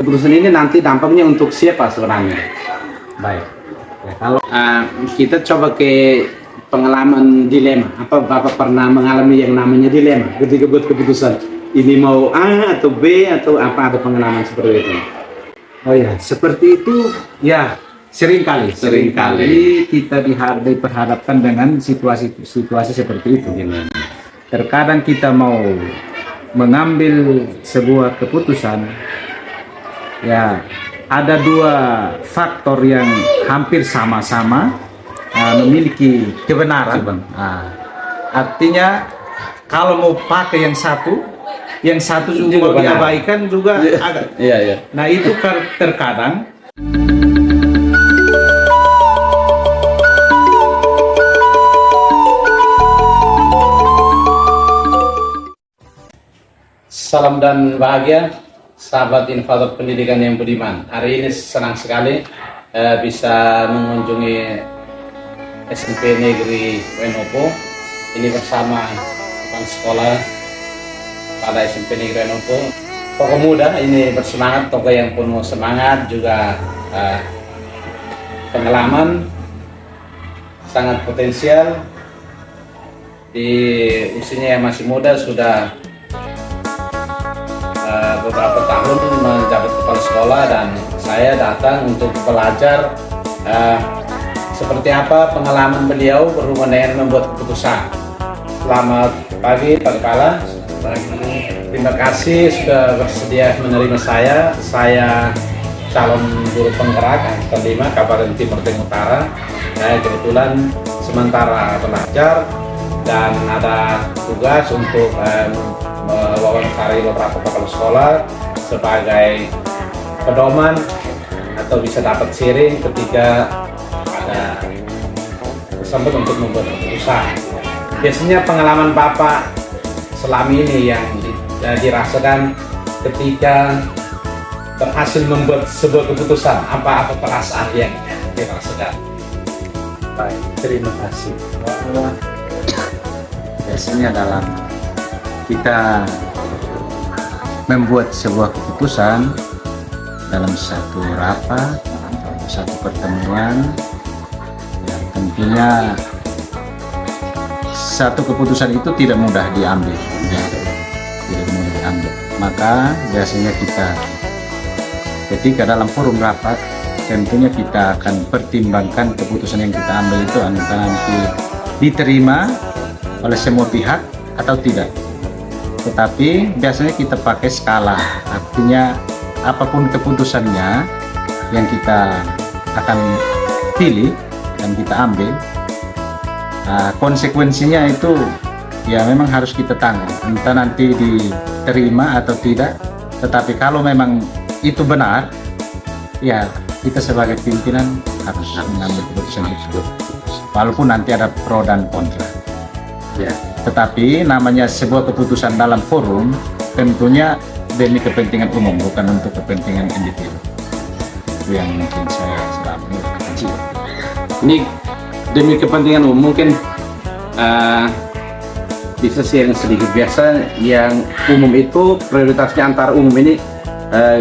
keputusan ini nanti dampaknya untuk siapa sebenarnya? Baik. Ya, kalau kita coba ke pengalaman dilema, apa Bapak pernah mengalami yang namanya dilema ketika buat keputusan ini mau A atau B atau apa, ada pengalaman seperti itu? Oh ya, seperti itu ya, seringkali kita diperhadapkan dengan situasi seperti itu. Terkadang kita mau mengambil sebuah keputusan, ya ada dua faktor yang hampir sama-sama memiliki kebenaran. Artinya kalau mau pakai yang satu juga diabaikan juga agak. Nah itu terkadang. Salam dan bahagia, sahabat inovator pendidikan yang budiman. Hari ini senang sekali bisa mengunjungi SMP Negeri Wenopo. Ini bersama kepala sekolah pada SMP Negeri Wenopo. Tokoh muda ini bersemangat, tokoh yang penuh semangat, juga pengalaman, sangat potensial. Di usianya yang masih muda sudah beberapa tahun menjabat kepala sekolah, dan saya datang untuk belajar seperti apa pengalaman beliau berhubungan dengan membuat keputusan. Selamat pagi Pak Kepala. Terima kasih sudah bersedia menerima saya. Saya calon guru penggerak angkatan 5 Kabupaten Timur Tengah Utara. Saya kebetulan sementara belajar dan ada tugas untuk mewawancari beberapa kepala sekolah sebagai pedoman atau bisa dapat sharing ketika ada kesempatan untuk membuat keputusan. Biasanya pengalaman Bapak selama ini yang dirasakan ketika berhasil membuat sebuah keputusan, apa perasaan yang dirasakan? Baik, terima kasih. Biasanya dalam kita membuat sebuah keputusan dalam satu rapat atau satu pertemuan, ya tentunya satu keputusan itu tidak mudah diambil, ya, tidak mudah diambil. Maka biasanya kita ketika dalam forum rapat, tentunya kita akan pertimbangkan keputusan yang kita ambil itu antara nanti diterima oleh semua pihak atau tidak. Tetapi biasanya kita pakai skala, artinya apapun keputusannya yang kita akan pilih dan kita ambil, konsekuensinya itu ya memang harus kita tanggung, entah nanti diterima atau tidak. Tetapi kalau memang itu benar, ya kita sebagai pimpinan harus mengambil keputusan itu, walaupun nanti ada pro dan kontra. Ya, tetapi namanya sebuah keputusan dalam forum tentunya demi kepentingan umum, bukan untuk kepentingan individu. Itu yang mungkin saya selama ini kecil. Ini demi kepentingan umum, mungkin bisa sharing sedikit. Biasa yang umum itu prioritasnya antara umum ini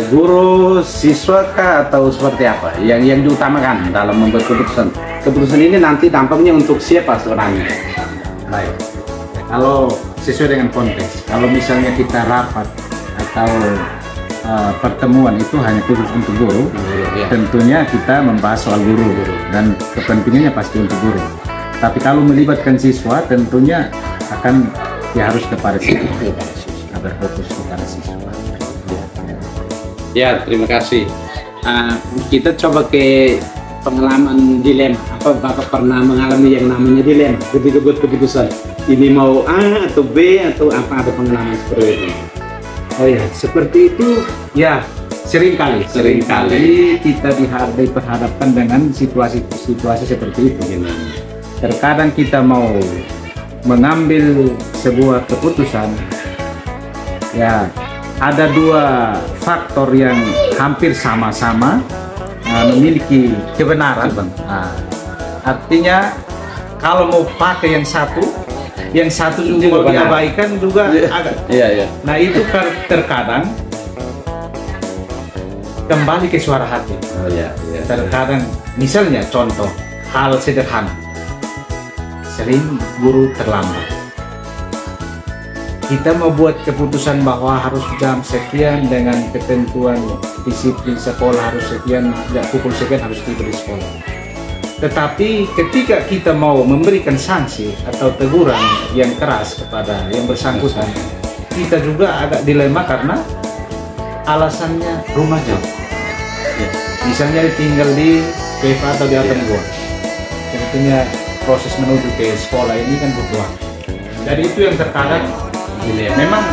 guru, siswa kah, atau seperti apa yang diutamakan dalam membuat keputusan? Keputusan ini nanti dampaknya untuk siapa sebenarnya? Baik, kalau sesuai dengan konteks, kalau misalnya kita rapat atau pertemuan itu hanya khusus untuk guru, ya. Tentunya kita membahas soal guru dan kepentingannya pasti untuk guru. Tapi kalau melibatkan siswa, tentunya akan harus kepada siswa, agar fokus kepada siswa. Ya, terima kasih. Kita coba ke pengalaman dilema, apa Bapak pernah mengalami yang namanya dilema ketika buat keputusan ini mau A atau B atau apa, ada pengalaman seperti itu? Oh ya, seperti itu ya, seringkali kita diperhadapkan dengan situasi seperti itu. Terkadang kita mau mengambil sebuah keputusan, ya ada dua faktor yang hampir sama-sama memiliki kebenaran. Artinya kalau mau pakai yang satu juga diabaikan juga agak. Iya. Nah itu terkadang kembali ke suara hati. Oh ya, ya. Terkadang misalnya contoh hal sederhana, sering guru terlambat. Kita mau buat keputusan bahwa harus jam sekian dengan ketentuan disiplin sekolah harus sekian, pukul sekian harus tiba di sekolah. Tetapi ketika kita mau memberikan sanksi atau teguran yang keras kepada yang bersangkutan, kita juga agak dilema karena alasannya rumah jauh. Misalnya tinggal di Keva atau di Atom Gua, tentunya proses menuju ke sekolah ini kan butuh waktu. Jadi itu yang terkadang memang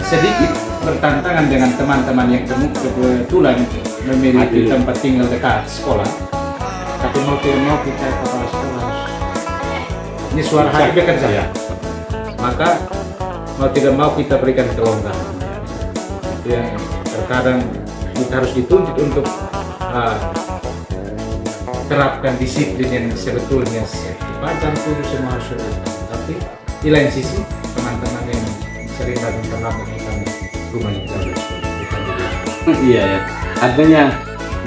sedikit bertantangan dengan teman-teman yang kebetulan memiliki tempat tinggal dekat sekolah. Tapi mau tidak mau kita kepala sekolah ini suara hati bekerja ya. Maka mau tidak mau kita berikan kelonggaran. Itu yang terkadang kita harus dituntut untuk terapkan disiplin yang sebetulnya sepanjang itu semua harus sudah. Tapi di lain sisi teman-teman yang sering datang terlambat misalnya rumahnya jauh Iya ya. Artinya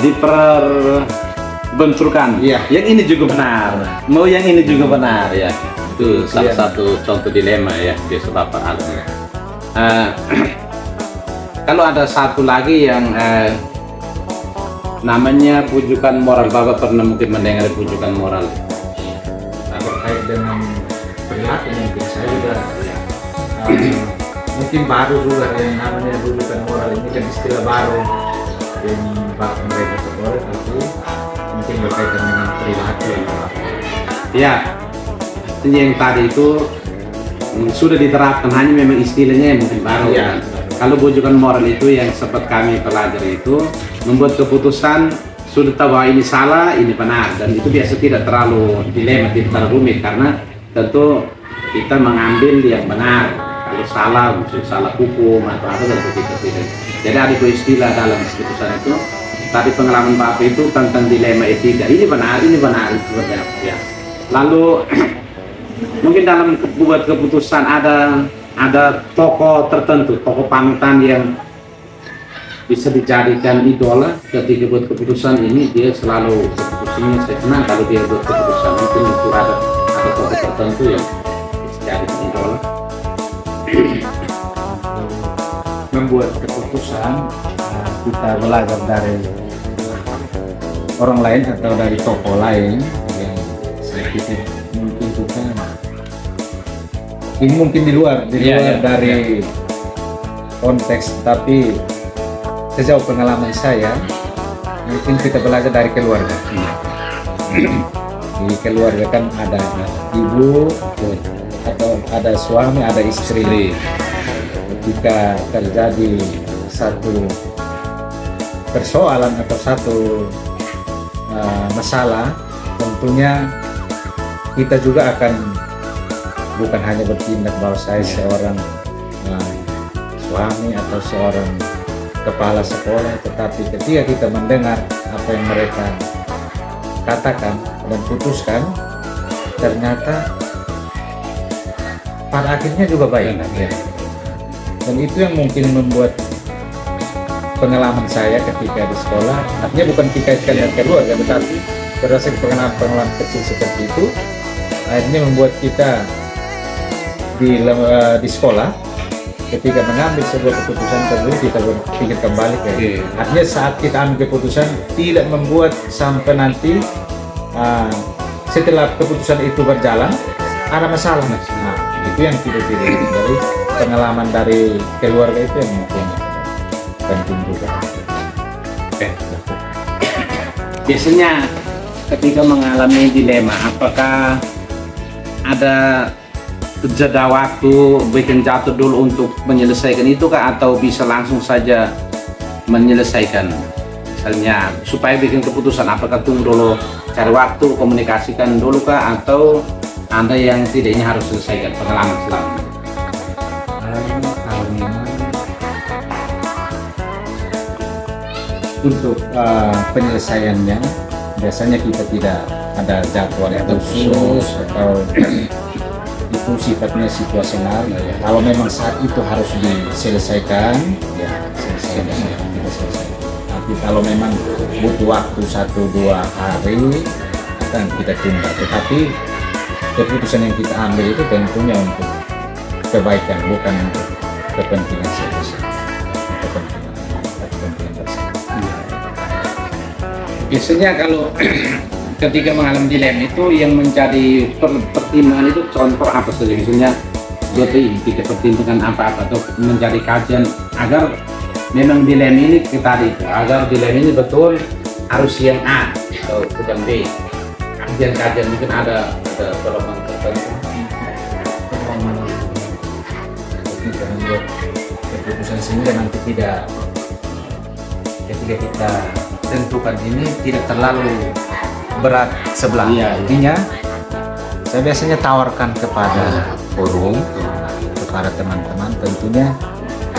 diperbenturkan. Iya. Yang ini juga benar. Mau yang ini juga benar ya. Itu salah satu contoh dilema ya di Bapak Alam. Kalau ada satu lagi yang namanya pujukan moral, Bapak pernah mungkin mendengar pujukan moral? Terkait dengan perilaku mungkin saya juga mungkin baru juga yang namanya rujukan moral ini kan istilah baru yang bahkan mereka sekolah, tapi mungkin berkaitan dengan perilaku Ya, yang tadi itu sudah diterapkan, hanya memang istilahnya yang mungkin baru ya. Kan? Kalau rujukan moral itu yang sempat kami pelajari itu membuat keputusan sudah tahu bahwa ini salah, ini benar, dan itu biasa tidak terlalu dilema, tidak terlalu rumit karena tentu kita mengambil yang benar. Kalau salah, misalnya salah hukum atau apa tentu kita tidak. Jadi ada dua istilah dalam keputusan itu. Tadi pengalaman Bapak itu tentang dilema etika. Ini benar, itu seperti apa ya. Lalu mungkin dalam buat keputusan ada tokoh tertentu, tokoh panutan yang bisa dijadikan idola ketika buat keputusan ini. Dia selalu keputusannya saya senang kalau dia buat keputusan mungkin itu ada tokoh tertentu yang bisa dijadikan idola. Membuat keputusan kita belajar dari orang lain atau dari tokoh lain yang saya pikir mungkin juga ini mungkin di luar dari konteks, tapi sejauh pengalaman saya mungkin kita belajar dari keluarga. Di keluarga kan ada ibu atau ada suami, ada istri. Ketika terjadi satu persoalan atau satu masalah, tentunya kita juga akan bukan hanya bertindak bahwa saya seorang suami atau seorang kepala sekolah, tetapi ketika kita mendengar apa yang mereka katakan dan putuskan, ternyata pada akhirnya juga baik. Dan itu yang mungkin membuat pengalaman saya ketika di sekolah, artinya bukan dikaitkan dengan keluarga, tetapi berdasarkan pengalaman kecil seperti itu, akhirnya membuat kita di sekolah ketika mengambil sebuah keputusan tertentu kita berpikir kembali ke artinya saat kita ambil keputusan tidak membuat sampai nanti setelah keputusan itu berjalan ada masalah. Nah, itu yang tidak dari pengalaman dari keluarga itu yang mungkin penting juga. Biasanya ketika mengalami dilema, apakah ada jeda waktu bikin jatuh dulu untuk menyelesaikan itu kah, atau bisa langsung saja menyelesaikan? Misalnya supaya bikin keputusan, apakah tunggu dulu cari waktu komunikasikan dulu kah, atau Anda yang tidaknya harus selesaikan pengalaman selama ini? Kalau memang untuk penyelesaiannya biasanya kita tidak ada jadwal yang khusus atau itu sifatnya situasional. Kalau memang saat itu harus diselesaikan, ya selesaikan, kita selesaikan. Tapi Tapi kalau memang butuh waktu 1-2 hari akan kita tunda. Tetapi keputusan yang kita ambil itu tentunya untuk kebaikan, bukan untuk kepentingan siapa-siapa. Kepentingan bersama. Biasanya kalau ketika mengalami dilema itu yang menjadi pertimbangan itu contoh apa saja, misalnya tidak pertimbangan apa-apa atau menjadi kajian agar memang dilema ini kita itu agar dilema ini betul harus yang A atau yang B. Kajian mungkin ada golongan tertentu. Kita membuat keputusan sehingga nanti tidak, ketika kita tentukan ini tidak terlalu berat sebelah. Intinya saya biasanya tawarkan kepada forum, kepada teman-teman, tentunya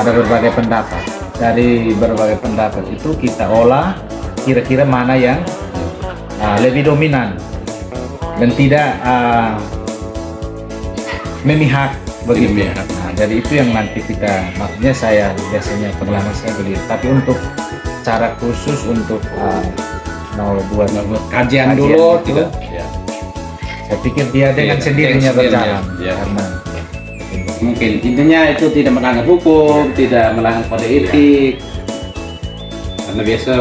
ada berbagai pendapat. Dari berbagai pendapat itu kita olah kira-kira mana yang lebih dominan dan tidak memihak begitu. Nah, jadi itu yang nanti kita, maksudnya saya biasanya pengalaman saya begitu. Tapi untuk cara khusus untuk mau buat kajian dulu itu, tidak. Saya pikir dia dengan sendirinya berjalan. Karena Mungkin intinya itu tidak melanggar hukum, tidak melanggar kode etik. Karena biasa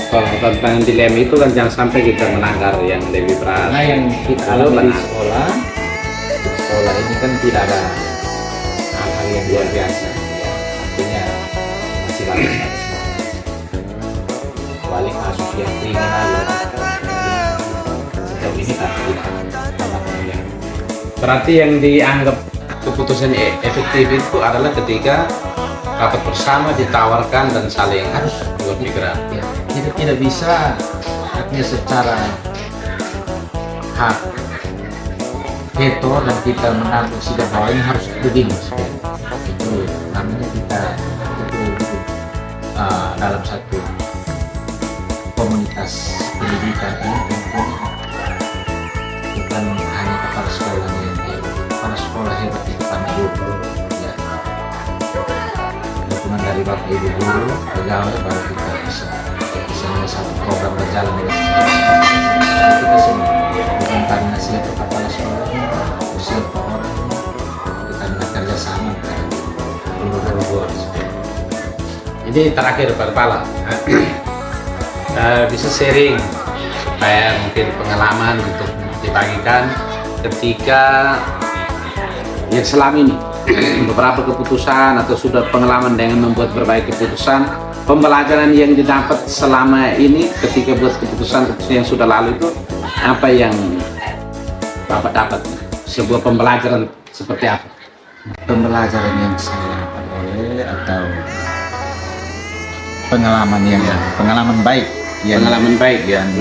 kalau tentang dilema itu kan jangan sampai kita melanggar yang lebih berat. karena yang kita alami di sekolah ini kan tidak ada hal-hal yang luar biasa. Artinya masih banyak kecuali kasus yang kriminal sejauh ini kan tidak ada yang. Berarti yang dianggap keputusan efektif itu adalah ketika rapat bersama ditawarkan dan saling harus berpikiran. Ya, kita tidak bisa artinya secara hak veto dan kita mengambil sikap bahwa ini harus begini. Itu namanya kita betul-betul dalam satu komunitas pendidikan ini tentunya bukan hanya kepala sekolah yang hebat. Kepala sekolah hebat itu karena guru, ya. Dukungan dari bapak ibu guru, pegawai baru kita bisa satu program berjalan dengan kita semua, bukan karena siapa kepala sekolahnya, siapa orangnya, tapi karena kerjasama guru-guru. Jadi terakhir Pak Kepala, bisa sharing supaya mungkin pengalaman untuk dibagikan ketika yang selama ini beberapa keputusan atau sudah pengalaman dengan membuat berbagai keputusan, pembelajaran yang didapat selama ini ketika buat keputusan yang sudah lalu itu apa yang Bapak dapat, sebuah pembelajaran seperti apa? Pembelajaran yang saya peroleh atau pengalaman baik yang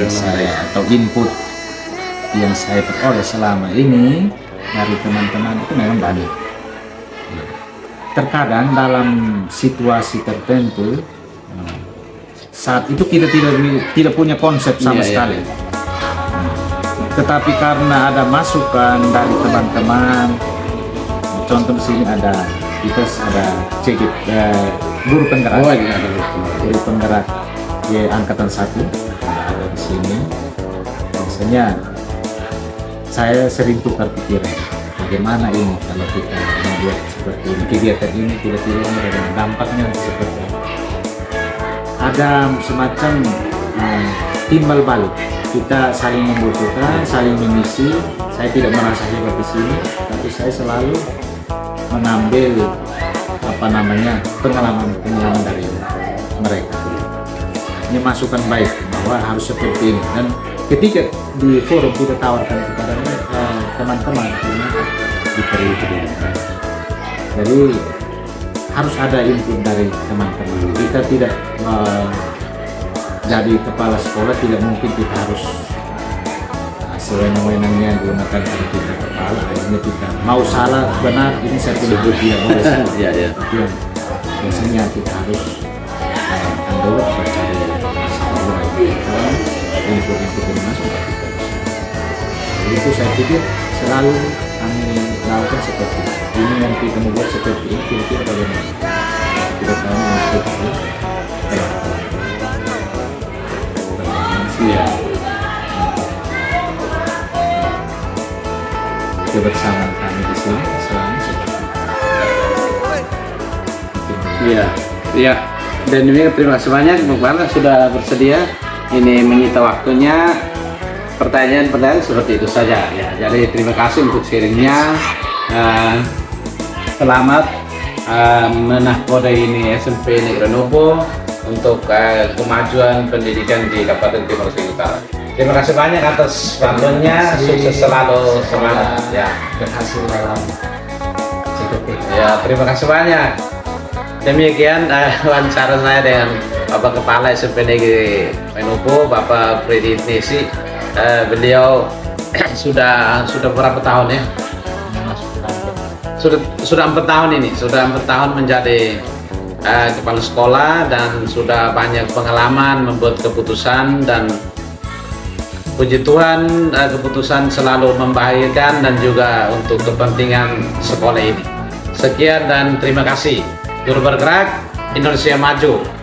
saya atau input yang saya peroleh selama ini dari teman-teman itu memang banyak. Terkadang dalam situasi tertentu saat itu kita tidak punya konsep sama sekali. Tetapi karena ada masukan dari teman-teman, contoh di sini ada Cegit, guru penggerak, guru penggerak di angkatan 1 ada di sini. Biasanya saya sering tukar pikiran, bagaimana ini kalau kita membuat seperti ini, kegiatan ini tidak dengan dampaknya seperti apa. Ada semacam timbal balik, kita saling membutuhkan, saling mengisi. Saya tidak merasa hebat di sini, tapi saya selalu mengambil pengalaman dari mereka. Ini masukan baik bahwa harus seperti ini, dan ketika di forum kita tawarkan kepada teman-teman diberi. Jadi harus ada input dari teman-teman. Kita tidak jadi kepala sekolah, tidak mungkin kita harus sewenang-wenangnya gunakan dari kita kepala. Akhirnya kita mau salah benar ini saya tidak boleh salah. Biasanya kita harus ambil mencari input yang masuk. Jadi itu saya pikir selalu kami lakukan seperti ini yang kita membuat seperti ini, kira-kira bagaimana kita tahu masuk Iya. kebersamaan kami di sini selama Iya, iya. Dan ini terima kasih banyak Bung Parna sudah bersedia ini menyita waktunya. Pertanyaan-pertanyaan seperti itu saja ya. Jadi terima kasih untuk sharingnya. Selamat menahkoda ini SMP Negeri Nopo untuk kemajuan pendidikan di Kabupaten Timur Leste Utara. Terima kasih banyak atas bantuannya. Sukses selalu, semangat ya. berhasil dalam CTP. Ya, terima kasih banyak. Demikian wawancara saya dengan Bapak Kepala SMP Negeri Nopo, Bapak Freddy Nesi. Beliau sudah berapa tahun ya? Sudah 4 tahun ini, sudah 4 tahun menjadi kepala sekolah dan sudah banyak pengalaman membuat keputusan, dan puji Tuhan keputusan selalu membahagiakan dan juga untuk kepentingan sekolah ini. Sekian dan terima kasih. Juru bergerak Indonesia Maju.